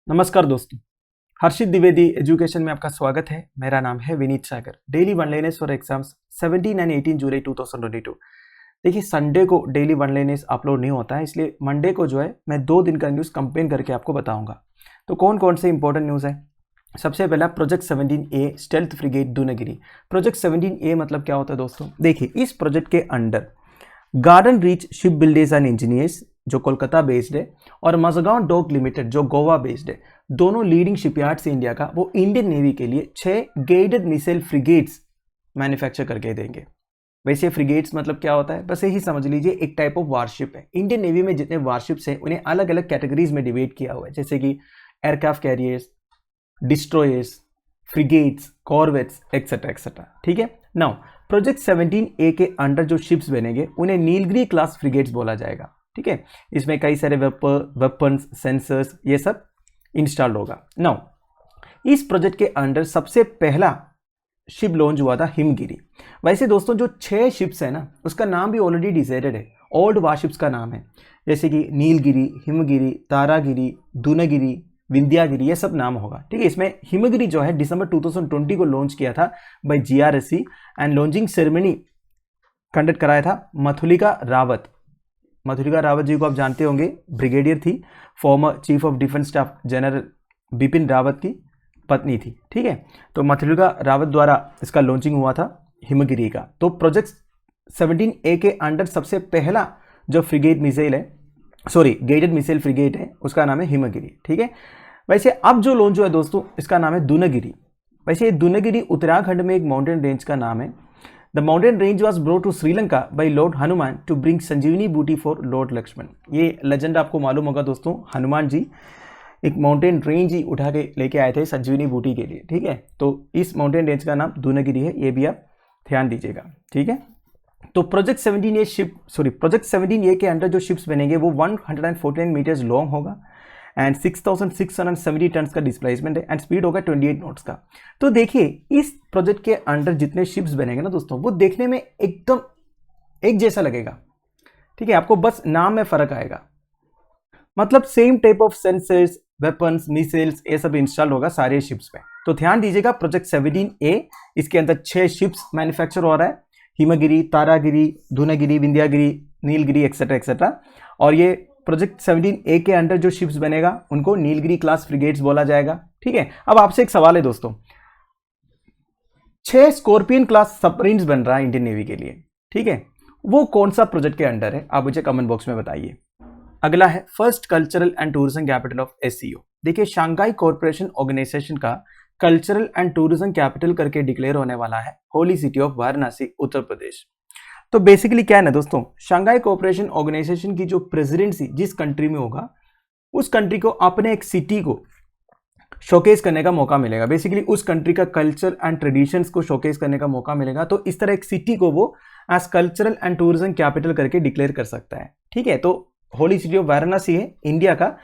नमस्कार दोस्तों, हर्षित द्विवेदी एजुकेशन में आपका स्वागत है। मेरा नाम है Vineet Sagar. Daily one liners for exams 17 and 18 July 2022। देखिए, संडे को डेली वन लाइनर्स अपलोड नहीं होता है, इसलिए मंडे को जो है मैं 2 दिन का न्यूज़ कंपेयर करके आपको बताऊंगा। तो कौन कौन से इंपॉर्टेंट न्यूज़ है। सबसे पहला project 17A stealth frigate Dunagiri. Project 17A मतलब क्या होता है दोस्तों? देखिए, इस प्रोजेक्ट के under garden reach ship builders and engineers जो कोलकाता बेस्ड है और मजगांव डॉक लिमिटेड जो गोवा बेस्ड है, दोनों लीडिंग शिपयार्ड से इंडिया का, वो इंडियन नेवी के लिए 6 गाइडेड मिसाइल फ्रिगेट्स मैन्युफैक्चर करके देंगे। वैसे फ्रिगेट्स मतलब क्या होता है, बस यही समझ लीजिए, एक टाइप ऑफ वारशिप है। इंडियन नेवी में जितने वारशिप्स हैं उन्हें अलग अलग कैटेगरीज में डिवाइड किया हुआ है, जैसे कि aircraft carriers, destroyers, frigates, corvettes etcetera etcetera. ठीक है। नाउ प्रोजेक्ट 17A के अंडर जो शिप्स बनेंगे उन्हें नीलगिरी क्लास फ्रिगेट्स बोला जाएगा। ठीक है। इसमें कई सारे वेपन्स, सेंसर्स, ये सब इंस्टॉल होगा। नाउ इस प्रोजेक्ट के अंडर सबसे पहला शिप लॉन्च हुआ था हिमगिरी। वैसे दोस्तों जो 6 शिप्स है ना, उसका नाम भी ऑलरेडी डिसाइडेड है, ओल्ड वारशिप्स का नाम है, जैसे कि नीलगिरी, हिमगिरी, तारागिरी, दूनागिरी, विंध्यागिरी, ये सब नाम होगा। ठीक है। इसमें हिमगिरी जो है दिसंबर 2020 को लॉन्च किया था by GRSC and launching ceremony conduct कराया था मथुलिका रावत। मथुलिका रावत जी को आप जानते होंगे, ब्रिगेडियर थी, former chief of defence staff general Bipin Rawat की पत्नी थी। ठीक है। तो मथुलिका रावत द्वारा इसका लॉन्चिंग हुआ था हिमगिरी का। तो प्रोजेक्ट 17A के अंडर सबसे पहला जो फ्रिगेट मिसाइल है, सॉरी गाइडेड मिसाइल फ्रिगेट है, उसका नाम है हिमगिरी। ठीक है। वैसे अब जो लॉन्च हुआ है दोस्तों, इसका नाम है दूनागिरी। वैसे ये दूनागिरी उत्तराखंड में एक माउंटेन रेंज का नाम है। The mountain range was brought to Sri Lanka by Lord Hanuman to bring Sanjeevani booti for Lord Lakshman. ये लेजेंड आपको मालूम होगा दोस्तों, हनुमान जी एक माउंटेन रेंज ही उठा के लेके आए थे संजीवनी बूटी के लिए। ठीक है। तो इस माउंटेन रेंज का नाम दूनागिरी है, ये भी आप ध्यान दीजिएगा। ठीक है। तो प्रोजेक्ट 17A के अंडर जो शिप्स बनेंगे वो 149 मीटर्स लॉन्ग होगा एंड 6670 टन का डिस्प्लेसमेंट है एंड स्पीड होगा 28 नॉट्स का। तो देखिए, इस प्रोजेक्ट के अंडर जितने शिप्स बनेंगे ना दोस्तों, वो देखने में एकदम एक जैसा लगेगा। ठीक है। आपको बस नाम में फर्क आएगा, मतलब same type of sensors, weapons, missiles, ये सब इंस्टॉल होगा सारे शिप्स पे। तो ध्यान दीजिएगा, प्रोजेक्ट 17A इसके अंदर 6 शिप्स मैन्युफैक्चर हो रहा है, हिमगिरी, तारागिरी, दूनागिरी, विंध्यागिरी, नीलगिरी एक्सेट्रा एक्सेट्रा। और ये प्रोजेक्ट 17A के अंडर जो शिप्स बनेगा उनको नीलगिरी क्लास फ्रिगेट्स बोला जाएगा। ठीक है। अब आपसे एक सवाल है दोस्तों, 6 स्कॉर्पियन क्लास सबमरीन्स बन रहा है इंडियन नेवी के लिए। ठीक है। वो कौन सा प्रोजेक्ट के अंडर है, आप मुझे कमेंट बॉक्स में बताइए। अगला है first cultural and tourism capital of SCO। देखिए, शंघाई कॉर्पोरेशन ऑर्गेनाइजेशन का कल्चरल एंड टूरिज्म कैपिटल करके डिक्लेयर होने वाला है होली सिटी ऑफ वाराणसी, उत्तर प्रदेश। तो बेसिकली क्या है ना दोस्तों, शंघाई कॉर्पोरेशन ऑर्गेनाइजेशन की जो प्रेसिडेंसी जिस कंट्री में होगा, उस कंट्री को अपने एक सिटी को शोकेस करने का मौका मिलेगा। बेसिकली उस कंट्री का कल्चर एंड ट्रेडिशंस को शोकेस करने का मौका मिलेगा। तो इस तरह एक सिटी को वो as cultural and tourism capital करके डिक्लेयर कर सकता है। ठीक है। तो होली सिटी ऑफ वाराणसी है इंडिया का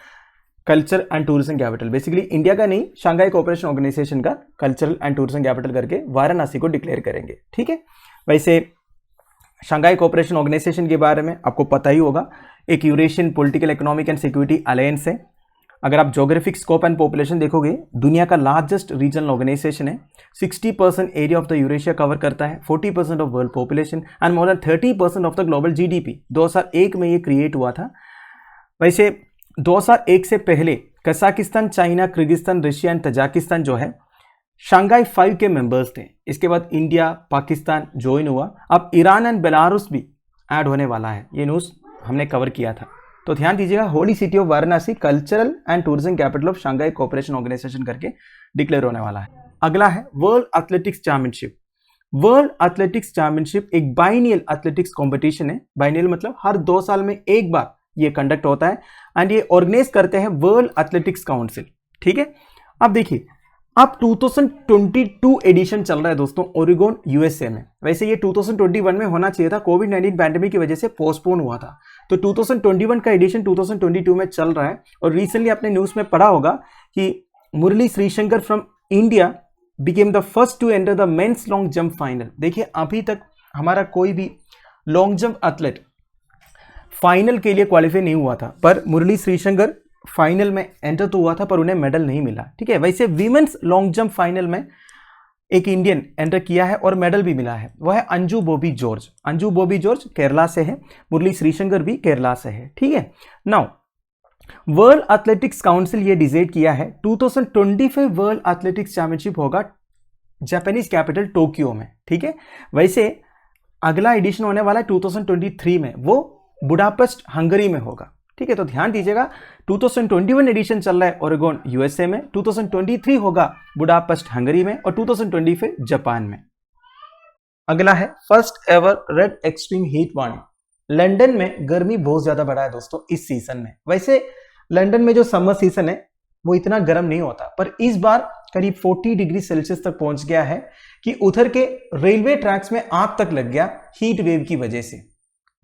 culture and tourism capital. Basically India का नहीं, शंघाई कॉर्पोरेशन ऑर्गेनाइजेशन का कल्चरल एंड टूरिज्म कैपिटल करके वाराणसी को डिक्लेयर करेंगे। ठीक है। वैसे शंघाई कॉर्पोरेशन ऑर्गेनाइजेशन के बारे में आपको पता ही होगा, एक Eurasian political, economic and security alliance है। अगर आप ज्योग्राफिक स्कोप एंड पॉपुलेशन देखोगे, दुनिया का लार्जेस्ट रीजनल ऑर्गेनाइजेशन है। 60% area of the Eurasia cover करता है, 40% of world population and more than 30% of the global GDP। 2001 में ये क्रिएट हुआ था। वैसे 2001 से पहले Kazakhstan, China, Kyrgyzstan, Russia and Tajikistan जो है शंघाई 5 के मेंबर्स थे। इसके बाद इंडिया, पाकिस्तान ज्वाइन हुआ। अब ईरान एंड बेलारूस भी ऐड होने वाला है, ये न्यूज़ हमने कवर किया था। तो ध्यान दीजिएगा, holy city of Varanasi cultural and tourism capital of Shanghai corporation organisation करके डिक्लेयर होने वाला है। अगला है world athletics championship. World athletics championship एक बाइनियल एथलेटिक्स कॉम्पिटिशन है। बाइनियल मतलब हर 2 साल में एक बार ये कंडक्ट होता है एंड ये ऑर्गेनाइज करते हैं वर्ल्ड एथलेटिक्स काउंसिल। ठीक है। अब देखिए, अब 2022 एडिशन चल रहा है दोस्तों ओरेगोन, USA में। वैसे ये 2021 में होना चाहिए था, कोविड-19 पैंडेमिक की वजह से पोस्टपोन हुआ था। तो 2021 का एडिशन 2022 में चल रहा है। और रिसेंटली आपने न्यूज़ में पढ़ा होगा कि Murali Sreeshankar from India became the first to enter the men's long jump final. देखिए, अभी तक हमारा कोई भी लॉन्ग जंप एथलेट फाइनल के लिए क्वालिफाई नहीं हुआ था, पर मुरली श्रीशंकर फाइनल में एंटर तो हुआ था पर उन्हें मेडल नहीं मिला, ठीक है। वैसे वीमेंस लॉन्ग जंप फाइनल में एक इंडियन एंटर किया है और मेडल भी मिला है, वह है अंजू बॉबी जॉर्ज। अंजू बॉबी जॉर्ज केरला से है, मुरली श्रीशंकर भी केरला से है, ठीक है। नाउ वर्ल्ड एथलेटिक्स काउंसिल ये डिसाइड किया है 2025 वर्ल्ड एथलेटिक्स चैंपियनशिप होगा जापानीज कैपिटल टोक्यो में, ठीक है। वैसे अगला एडिशन होने वाला है 2023 में, वो बुडापेस्ट हंगरी में होगा, ठीक है। तो ध्यान दीजिएगा 2021 एडिशन चल रहा है ओरेगोन यूएसए में, 2023 होगा बुडापेस्ट हंगरी में और 2025 जापान में। अगला है first ever read extreme heat warning. London में गर्मी बहुत ज्यादा बढ़ा है दोस्तों इस सीजन में। वैसे लंदन में जो समर सीजन है वो इतना गर्म नहीं होता, पर इस बार करीब 40 डिग्री सेल्सियस तक पहुंच गया है कि उधर के रेलवे ट्रैक्स में आग तक लग गया हीट वेव की वजह से।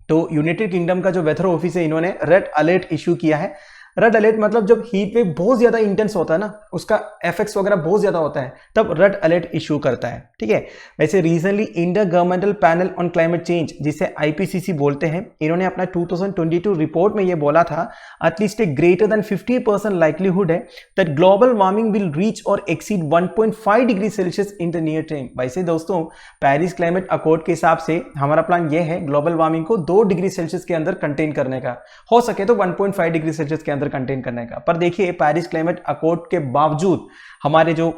तो यूनाइटेड किंगडम का जो वेदर ऑफिस है, इन्होंने रेड अलर्ट इशू किया है। रेड अलर्ट मतलब जब हीट वेव बहुत ज्यादा इंटेंस होता है ना, उसका इफेक्ट्स वगैरह बहुत ज्यादा होता है, तब रेड अलर्ट इशू करता है, ठीक है। वैसे recently inter governmental panel on climate change, जिसे आईपीसीसी बोलते हैं, इन्होंने अपना 2022 रिपोर्ट में यह बोला था at least a greater than 50% likelihood है that global warming will reach और exceed 1.5 degree Celsius in the near time. वैसे दोस्तों पेरिस क्लाइमेट अकॉर्ड के हिसाब से हमारा प्लान यह है ग्लोबल वार्मिंग को 2 डिग्री सेल्सियस के अंदर कंटेन करने का, हो सके तो 1.5 डिग्री सेल्सियस के अंदर कंटेन करने का। पर देखिए पेरिस क्लाइमेट अकॉर्ड के बावजूद हमारे जो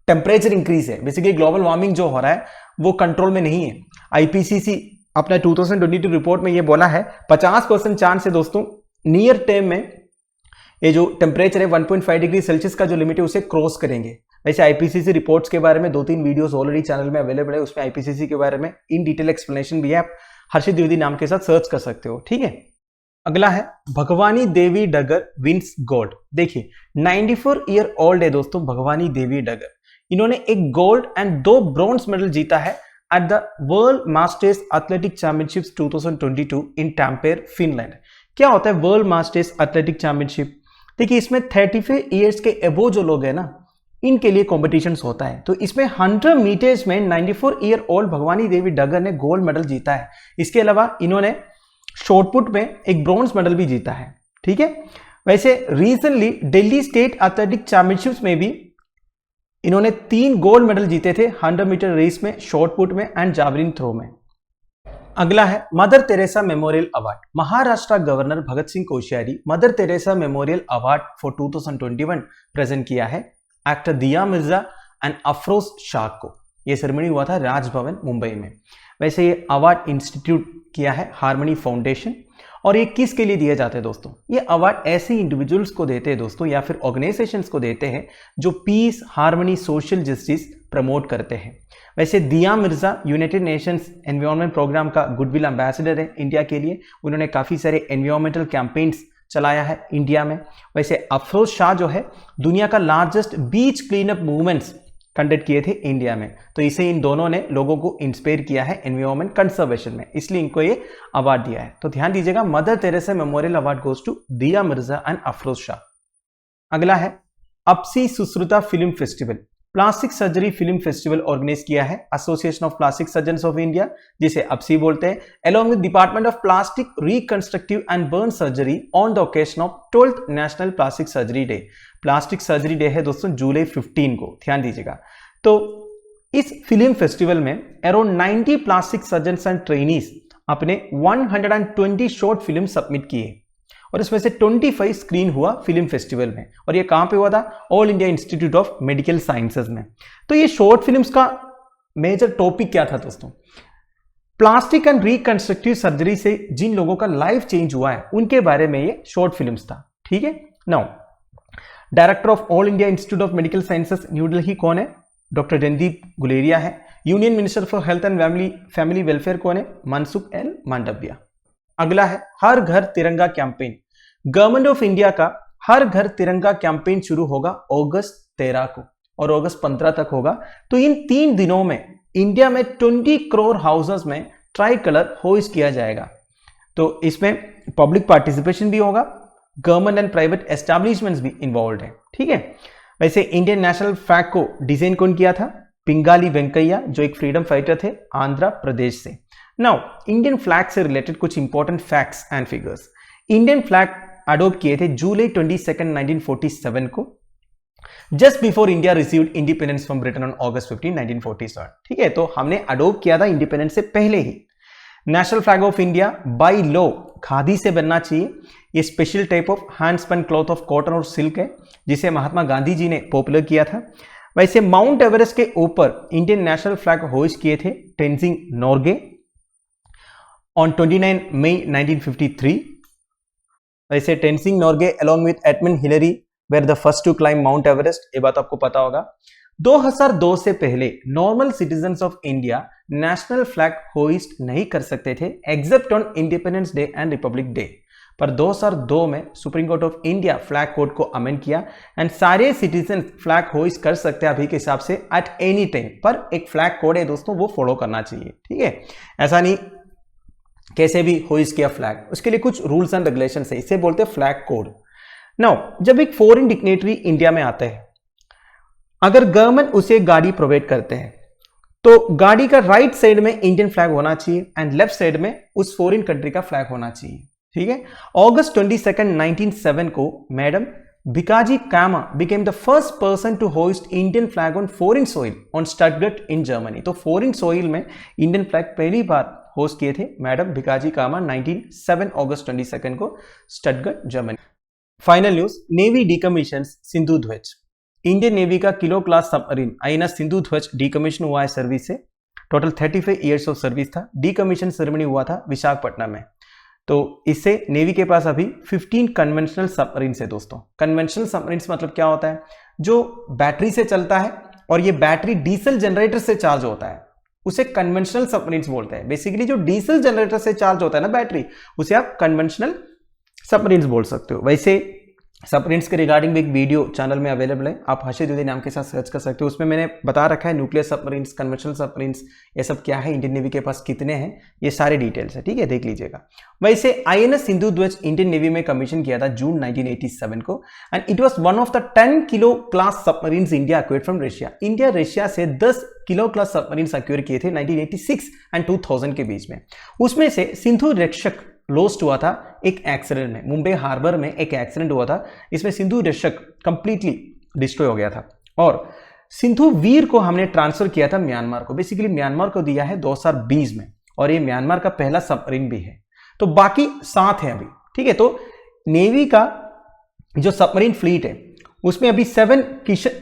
टेम्परेचर इंक्रीज है, बेसिकली ग्लोबल वार्मिंग जो हो रहा है वो कंट्रोल में नहीं है। आईपीसीसी अपना 2022 रिपोर्ट में ये बोला है 50% चांस है दोस्तों नियर टर्म में ये जो टेम्परेचर है 1.5 डिग्री सेल्सियस का जो लिमिट है उसे क्रॉस करेंगे। वैसे आईपीसीसी रिपोर्ट्स के बारे में 2-3 वीडियोस ऑलरेडी चैनल में अवेलेबल है, उसमें आईपीसीसी के बारे में इन डिटेल एक्सप्लेनेशन भी है, आप हर्षित द्विवेदी नाम के साथ सर्च कर सकते हो, ठीक है। अगला है भगवानी देवी डगर विंस गोल्ड। देखिए 94 ईयर ओल्ड है दोस्तों भगवानी देवी डगर। इन्होंने एक गोल्ड एंड 2 ब्रॉन्ज मेडल जीता है at the world masters athletic championships 2022 in Tampere Finland. क्या होता है वर्ल्ड मास्टर्स एथलेटिक चैंपियनशिप? देखिए इसमें 35 ईयर्स के एबो जो लोग हैं ना, इनके लिए कॉम्पिटिशन्स होता है। तो इसमें 100 मीटर्स में 94 ईयर ओल्ड भगवानी देवी डगर ने गोल्ड मेडल जीता है। इसके अलावा इन्होंने शॉटपुट में एक ब्रॉन्ज मेडल भी जीता है, ठीक है। वैसे recently Delhi state athletic championships में भी इन्होंने 3 गोल्ड मेडल जीते थे 100 मीटर रेस में, शॉटपुट में एंड जावलिन थ्रो में। अगला है Mother Teresa memorial award. Maharashtra governor Bhagat Singh Koshyari Mother Teresa memorial award for 2021 present किया है एक्टर दिया मिर्जा एंड अफरोज शाह को। यह सेरेमनी हुआ था राजभवन मुंबई में। वैसे ये अवार्ड इंस्टीट्यूट किया है हार्मनी फाउंडेशन। और ये किस के लिए दिए जाते हैं दोस्तों? ये अवार्ड ऐसे इंडिविजुअल्स को देते हैं दोस्तों, या फिर ऑर्गेनाइजेशंस को देते हैं जो peace, harmony, social justice promote करते हैं। वैसे Dia Mirza United Nations environment programme का गुडविल एम्बेसडर है इंडिया के लिए। उन्होंने काफ़ी सारे एनवायरमेंटल कैंपेन्स चलाया है इंडिया में। वैसे अफरोज शाह जो है दुनिया का लार्जेस्ट बीच क्लीन अप मूवमेंट्स कंडक्ट किए थे इंडिया में। तो इसे इन दोनों ने लोगों को इंस्पायर किया है एनवायरमेंट कंजर्वेशन में, इसलिए इनको ये अवार्ड दिया है। तो ध्यान दीजिएगा Mother Teresa memorial award goes to Dia Mirza and Afroz Shah. अगला है APSI Sushruta film festival. Plastic surgery film festival organise किया है association of plastic surgeons of India, जिसे अपसी बोलते हैं, along with department of plastic reconstructive and burn surgery on the occasion of 12th national plastic surgery day. Plastic surgery day है दोस्तों जुलाई 15 को, ध्यान दीजिएगा। तो इस फिल्म फेस्टिवल में around 90 plastic surgeons and trainees अपने 120 शॉर्ट फिल्म सबमिट किए और इसमें से 25 स्क्रीन हुआ फिल्म फेस्टिवल में। और ये कहां पे हुआ था? All India institute of medical sciences में। तो ये शॉर्ट फिल्म्स का मेजर टॉपिक क्या था दोस्तों? प्लास्टिक एंड रिकंस्ट्रक्टिव सर्जरी से जिन लोगों का लाइफ चेंज हुआ है उनके बारे में ये शॉर्ट फिल्म्स था, ठीक है। Now director of all India institute of medical sciences new Delhi कौन है? डॉक्टर रणदीप गुलेरिया है। Union minister for health and family welfare कौन है? मनसुख एल मांडविया। अगला है हर घर तिरंगा कैंपेन। गवर्नमेंट ऑफ इंडिया का हर घर तिरंगा कैंपेन शुरू होगा अगस्त 13 को और अगस्त 15 तक होगा। तो इन 3 दिनों में इंडिया में 20 करोड़ हाउसेस में ट्राई कलर होइस्ट किया जाएगा। तो इसमें पब्लिक पार्टिसिपेशन भी होगा, गवर्नमेंट एंड प्राइवेट एस्टैब्लिशमेंट्स भी इन्वॉल्व है, ठीक है। वैसे इंडियन नेशनल फ्लैग को डिजाइन कौन किया था? पिंगाली वेंकैया, जो एक फ्रीडम फाइटर थे आंध्र प्रदेश से। नाउ इंडियन फ्लैग से रिलेटेड कुछ important facts and figures. Indian flag adopt किए थे जुलाई 22, 1947 को, just before India received independence from Britain on August 15, 1947। ठीक है, तो हमने अडोप्ट किया था इंडिपेंडेंस से पहले ही। National flag of India by law khadi से बनना चाहिए। ये special type of hand spun cloth of cotton और सिल्क है, जिसे महात्मा गांधी जी ने पॉपुलर किया था। वैसे माउंट एवरेस्ट के ऊपर इंडियन नेशनल फ्लैग होइस्ट किए थे टेंजिंग नोर्गे ऑन 29 मई 1953। वैसे Tenzing Norgay along with Edmund Hillary were the first to climb Mount Everest, ये बात आपको पता होगा। 2002 से पहले normal citizens of India national flag hoist नहीं कर सकते थे except on independence day and republic day, पर 2002 में Supreme Court of India flag code को अमेंड किया एंड सारे सिटीजन फ्लैग होइस्ट कर सकते हैं अभी के हिसाब से एट एनी टाइम, पर एक फ्लैग कोड है दोस्तों, वो फॉलो करना चाहिए। ठीक है, ऐसा नहीं कैसे भी होइस्ट किया फ्लैग, उसके लिए कुछ रूल्स एंड रेगुलेशन है, इसे बोलते हैं फ्लैग कोड। नाउ जब एक फॉरेन डिग्नेटरी इंडिया में आता है, अगर गवर्नमेंट उसे गाड़ी प्रोवाइड करते हैं, तो गाड़ी का राइट साइड में इंडियन फ्लैग होना चाहिए एंड लेफ्ट साइड में उस फॉरेन कंट्री का फ्लैग होना चाहिए। ठीक है, August 22, 1907 को madam Bhikaji Cama became the first person to hoist Indian flag on foreign soil on Stuttgart in Germany. तो फॉरेन सोइल में इंडियन फ्लैग पहली बार होस्ट किए थे मैडम भिकाजी कामा 1907 August 22 को Stuttgart Germany. Final news, navy decommissions Sindhu Dhvaj. Indian navy का kilo class submarine INS Sindhu Dhvaj decommission हुआ है सर्विस से। टोटल 35 इयर्स ऑफ सर्विस था। डीकमीशन सेरेमनी हुआ था विशाखापट्टनम में। तो इससे नेवी के पास अभी 15 कन्वेंशनल सबमरीन है दोस्तों। कन्वेंशनल सबमरीन मतलब क्या होता है, जो बैटरी से चलता है और ये बैटरी डीजल जनरेटर से चार्ज होता है, उसे कन्वेंशनल सबमरीन बोलते हैं। बेसिकली जो डीजल जनरेटर से चार्ज होता है ना बैटरी, उसे आप कन्वेंशनल सबमरीन्स बोल सकते हो। वैसे सबमरीन्स के रिगार्डिंग भी एक वीडियो चैनल में अवेलेबल है, आप हर्षित द्विवेदी नाम के साथ सर्च कर सकते हो। उसमें मैंने बता रखा है न्यूक्लियर सबमरीन्स, कन्वेंशनल सबमरीन्स, ये सब क्या है, इंडियन नेवी के पास कितने हैं, ये सारे डिटेल्स है। ठीक है, देख लीजिएगा। वैसे INS Sindhu Dhvaj Indian navy में कमीशन किया था जून 1987 को and it was one of the 10 kilo class submarines India acquired from Russia. India Russia से 10 किलो क्लास सबमरीन्स अक्वायर किए थे 1986 एंड 2000 के बीच में। उसमें से सिंधु रक्षक लॉस्ट हुआ था एक एक्सीडेंट में, मुंबई हार्बर में एक एक्सीडेंट हुआ था, इसमें सिंधु रक्षक कंप्लीटली डिस्ट्रॉय हो गया था। और सिंधु वीर को हमने ट्रांसफर किया था म्यांमार को। बेसिकली म्यांमार को दिया है 2020 में, और ये म्यांमार का पहला सबमरीन भी है। तो बाकी 7 है अभी। ठीक है, तो नेवी का जो सबमरीन फ्लीट है उसमें अभी 7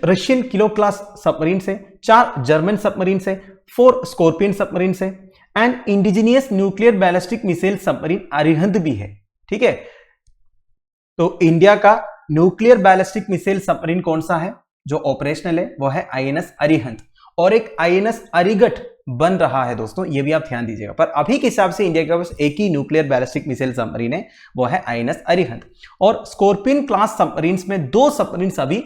रशियन किलो क्लास सबमरीन है, 4 जर्मन सबमरीन है, 4 स्कॉर्पियन सबमरीन है and indigenous nuclear ballistic missile submarine Arihant भी है। ठीक है, तो इंडिया का न्यूक्लियर बैलिस्टिक मिसाइल सबमरीन कौन सा है जो ऑपरेशनल है, वो है INS अरिहंत, और एक INS अरिगट बन रहा है दोस्तों, ये भी आप ध्यान दीजिएगा। पर अभी के हिसाब से इंडिया के पास एक ही न्यूक्लियर बैलिस्टिक मिसाइल सबमरीन है, वो है INS अरिहंत। और स्कॉर्पियन क्लास सबमरीन में 2 सबमरीन अभी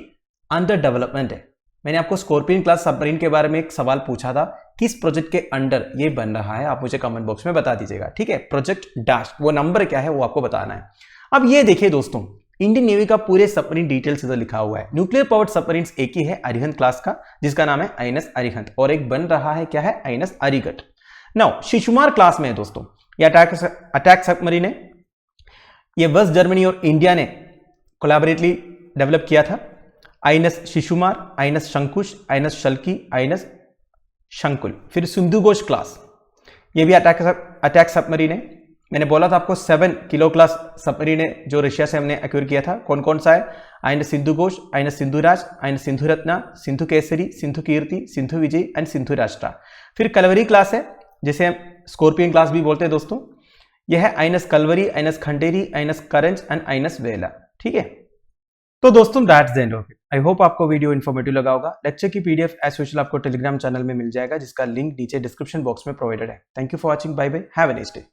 अंडर डेवलपमेंट है। मैंने आपको स्कॉर्पियन क्लास सबमरीन के बारे में एक सवाल पूछा था, किस प्रोजेक्ट के अंडर ये बन रहा है, आप मुझे कमेंट बॉक्स में बता दीजिएगा। ठीक है, प्रोजेक्ट डैश, वो नंबर क्या है वो आपको बताना है। अब ये देखिए दोस्तों, इंडियन नेवी का पूरे सबमरीन डिटेल्स इधर लिखा हुआ है। न्यूक्लियर पावर्ड सबमरीन एक ही है अरिहंत क्लास का, जिसका नाम है INS अरिहंत, और एक बन रहा है क्या है, INS अरिगट। नाउ शिशुमार क्लास में है दोस्तों, ये अटैक सबमरीन है। ये वेस्ट जर्मनी और इंडिया ने कोलैबोरेटली डेवलप किया था। INS Shishumar, INS शंकुश, INS Shalki, INS शंकुल। फिर सिंधु घोष क्लास, ये भी अटैक सबमरीन है। मैंने बोला था आपको 7 किलो क्लास सबमरीन है जो रशिया से हमने एक्वायर किया था। कौन कौन सा है, INS Sindhu Ghosh, INS Sindhuraj, INS Sindhu Ratna, Sindhu Kesari, Sindhu Kirti, Sindhu Vijay and Sindhu Rashtra. फिर कलवरी क्लास है, जिसे हम स्कॉर्पियन क्लास भी बोलते हैं दोस्तों। यह है INS Kalvari, INS Khanderi, INS Karanj and INS Vela. ठीक है, तो दोस्तों that's the end of it. I hope आपको वीडियो इन्फॉर्मेटिव लगा होगा। लेक्चर की PDF एज यूजुअल आपको टेलीग्राम चैनल में मिल जाएगा, जिसका लिंक नीचे डिस्क्रिप्शन बॉक्स में प्रोवाइडेड है। Thank you for watching, bye bye, have a nice day.